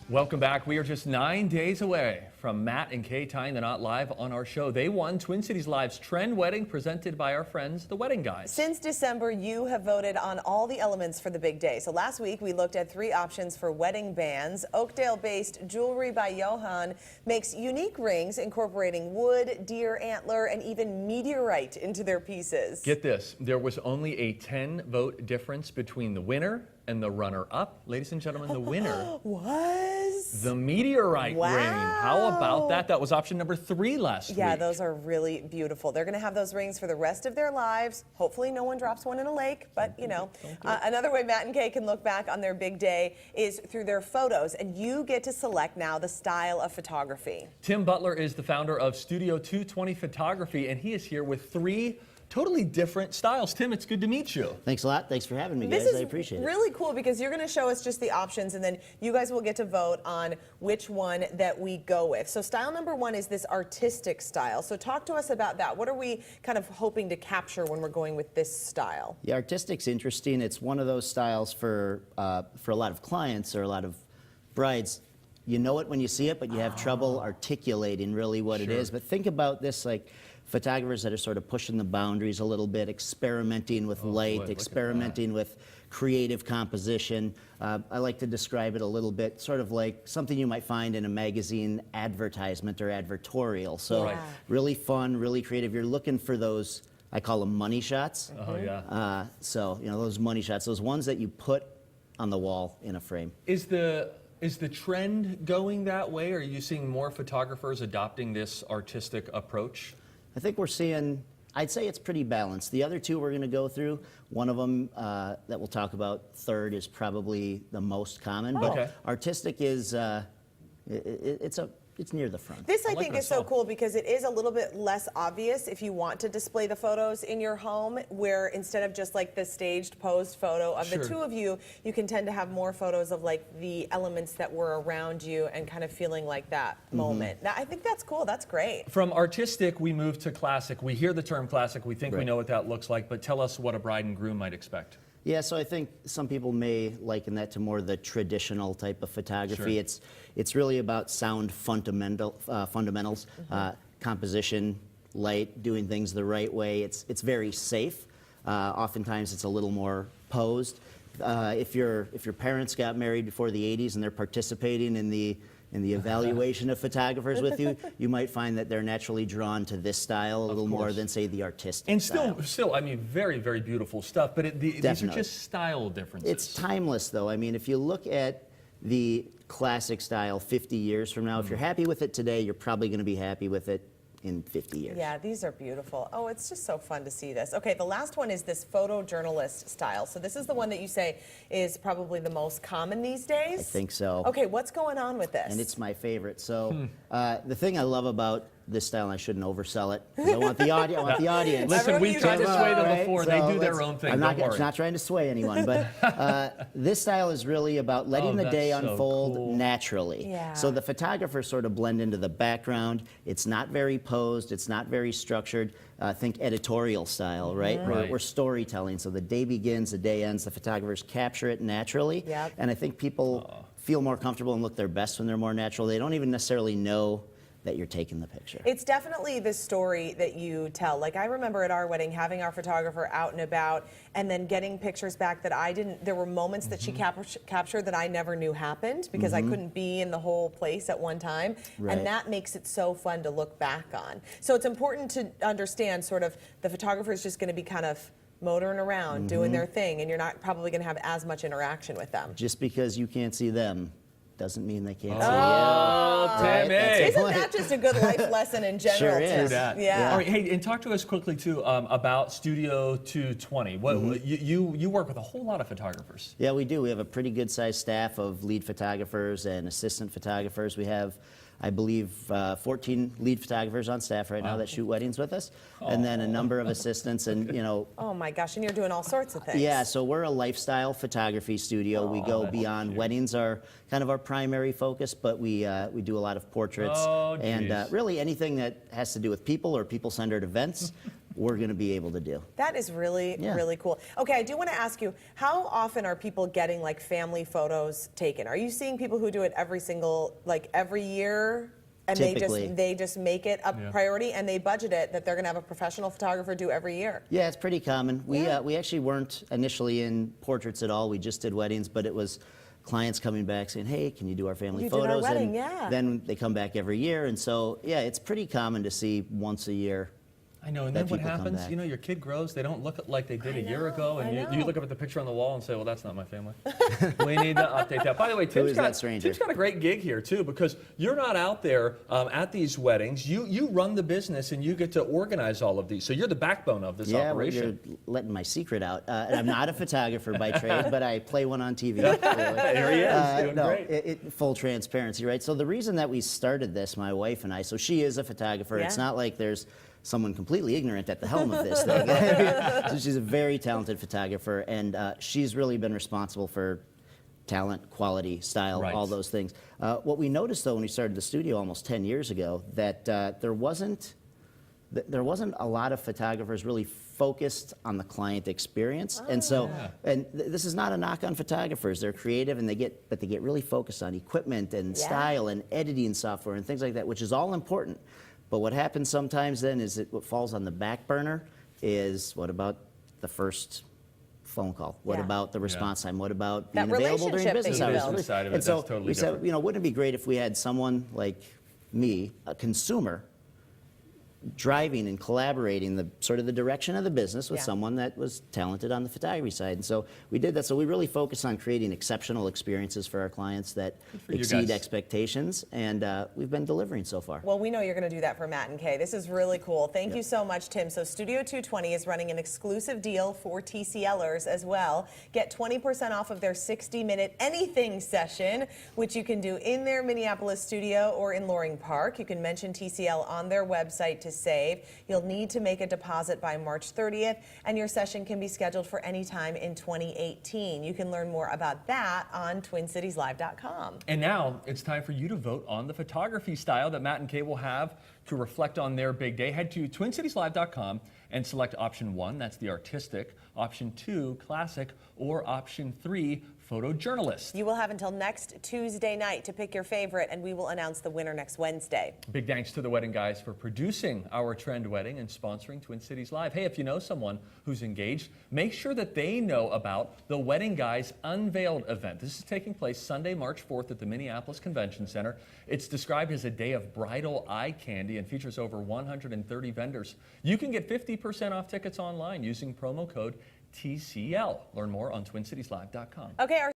Welcome back. We are just 9 days away from Matt and Kay tying the knot live on our show. They won Twin Cities Live's Trend Wedding presented by our friends, The Wedding Guys. Since December, you have voted on all the elements for the big day. So last week, we looked at 3 options for wedding bands. Oakdale-based Jewelry by Johan makes unique rings incorporating wood, deer antler, and even meteorite into their pieces. Get this, there was only a 10-vote difference between the winner and the runner-up. Ladies and gentlemen, the winner was the meteorite ring. How about that? That was option number 3 last week. Yeah, those are really beautiful. They're going to have those rings for the rest of their lives. Hopefully no one drops one in a lake, but you know. Another way Matt and Kay can look back on their big day is through their photos, and you get to select now the style of photography. Tim Butler is the founder of Studio 220 Photography, and he is here with 3 totally different styles. Tim, it's good to meet you. Thanks a lot. Thanks for having me, guys. This is I appreciate it. really cool because you're going to show us just the options, and then you guys will get to vote on which one that we go with. So style number 1 is this artistic style. So talk to us about that. What are we kind of hoping to capture when we're going with this style? Yeah, artistic's interesting. It's one of those styles for a lot of clients or a lot of brides. You know it when you see it, but you have trouble articulating really what it is. But think about this like photographers that are sort of pushing the boundaries a little bit, experimenting with light, experimenting with creative composition. I like to describe it a little bit sort of like something you might find in a magazine advertisement or advertorial. So really fun, really creative. You're looking for those, I call them money shots. So, you know, those money shots, those ones that you put on the wall in a frame. Is the trend going that way? Are you seeing more photographers adopting this artistic approach? I think we're seeing, I'd say it's pretty balanced. The other 2 we're going to go through, one of them that we'll talk about third is probably the most common, but artistic is, it's near the front. This I think is so cool because it is a little bit less obvious if you want to display the photos in your home, where instead of just like the staged posed photo of the 2 of you, you can tend to have more photos of like the elements that were around you and kind of feeling like that moment. Now, I think that's cool. That's great. From artistic, we move to classic. We hear the term classic. We think we know what that looks like, but tell us what a bride and groom might expect. Yeah, so I think some people may liken that to more the traditional type of photography. It's really about sound fundamentals, composition, light, doing things the right way. It's very safe. Oftentimes it's a little more posed. If your parents got married before the 80s and they're participating in the evaluation of photographers with you, you might find that they're naturally drawn to this style a little more than, say, the artistic and style. still, I mean, very, very beautiful stuff, but these are just style differences. It's timeless, though. I mean, if you look at the classic style 50 years from now, if you're happy with it today, you're probably going to be happy with it in 50 years. Yeah, these are beautiful. Oh, it's just so fun to see this. Okay, the last one is this photojournalist style. So this is the one that you say is probably the most common these days? I think so. Okay, what's going on with this? And it's my favorite. So the thing I love about this style, and I shouldn't oversell it, 'cause I want the audience. Listen, we've tried to sway them before. So they do their own thing. I'm Don't worry. not trying to sway anyone, but this style is really about letting the day unfold naturally. Yeah. So the photographers sort of blend into the background. It's not very posed. It's not very structured. Think editorial style, right? We're storytelling. So the day begins, the day ends. The photographers capture it naturally. And I think people feel more comfortable and look their best when they're more natural. They don't even necessarily know that you're taking the picture. It's definitely the story that you tell. Like I remember at our wedding having our photographer out and about and then getting pictures back that I didn't, there were moments that she captured that I never knew happened because I couldn't be in the whole place at one time. And that makes it so fun to look back on. So it's important to understand sort of the photographer is just going to be kind of motoring around, doing their thing, and you're not probably going to have as much interaction with them. Just because you can't see them doesn't mean they can't see you. Damn it. Isn't that just a good life lesson in general? Sure is. Yeah. All right, hey, and talk to us quickly too about Studio 220. What you work with a whole lot of photographers. Yeah, we do. We have a pretty good sized staff of lead photographers and assistant photographers. We have, I believe, 14 lead photographers on staff right now that shoot weddings with us, and then a number of assistants, and you know. Oh my gosh, and you're doing all sorts of things. Yeah, so we're a lifestyle photography studio. We go beyond. Weddings are kind of our primary focus, but we do a lot of portraits and really anything that has to do with people or people-centered events. we're going to be able to do. That is really, Yeah. really cool. Okay, I do want to ask you, how often are people getting like family photos taken? Are you seeing people who do it every year? And Typically. they just make it a Yeah. priority and they budget it that they're going to have a professional photographer do every year. Yeah, it's pretty common. Yeah. We actually weren't initially in portraits at all. We just did weddings, but it was clients coming back saying, "Hey, can you do our family You did our photos?" wedding, and yeah. then they come back every year, and so yeah, it's pretty common to see once a year. I know, and that then what people come happens, back. you know, your kid grows, they don't look like they did a year know, ago, and I you know. look up at the picture on the wall and say, well, that's not my family. We need to update that. By the way, is that stranger? Tim's got a great gig here, too, because you're not out there at these weddings. You run the business, and you get to organize all of these. So you're the backbone of this Yeah, well, operation. you're letting my secret out. And I'm not a photographer by trade, but I play one on TV. Clearly. Here he is, doing no, great. full transparency, right? So the reason that we started this, my wife and I, so she is a photographer. It's Yeah. not like there's someone completely ignorant at the helm of this thing. So she's a very talented photographer, and she's really been responsible for talent, quality, style, Right. all those things. What we noticed, though, when we started the studio almost 10 years ago, that there wasn't a lot of photographers really focused on the client experience. And so, this is not a knock on photographers. They're creative and they get really focused on equipment and Yeah. style and editing software and things like that, which is all important. But what happens sometimes then is that what falls on the back burner is, what about the first phone call? What Yeah. about the response time? What about That being available during relationship that business you hours? build. Business side of it, And so that's totally we said, different. you know, wouldn't it be great if we had someone like me, a consumer, driving and collaborating the sort of the direction of the business with Yeah. someone that was talented on the photography side. And so we did that. So we really focus on creating exceptional experiences for our clients that for you exceed guys. expectations, and we've been delivering so far. Well, we know you're going to do that for Matt and Kay. This is really cool. Thank you so much, Tim. So Studio 220 is running an exclusive deal for TCLers as well. Get 20% off of their 60-minute anything session, which you can do in their Minneapolis studio or in Loring Park. You can mention TCL on their website to save. You'll need to make a deposit by March 30th, and your session can be scheduled for any time in 2018. You can learn more about that on TwinCitiesLive.com. And now it's time for you to vote on the photography style that Matt and Kay will have to reflect on their big day. Head to TwinCitiesLive.com and select option 1, that's the artistic, option 2, classic, or option 3, photojournalist. You will have until next Tuesday night to pick your favorite, and we will announce the winner next Wednesday. Big thanks to the Wedding Guys for producing our trend wedding and sponsoring Twin Cities Live. Hey, if you know someone who's engaged, make sure that they know about the Wedding Guys Unveiled event. This is taking place Sunday, March 4th at the Minneapolis Convention Center. It's described as a day of bridal eye candy and features over 130 vendors. You can get 50% off tickets online using promo code TCL. Learn more on TwinCitiesLive.com. Okay, our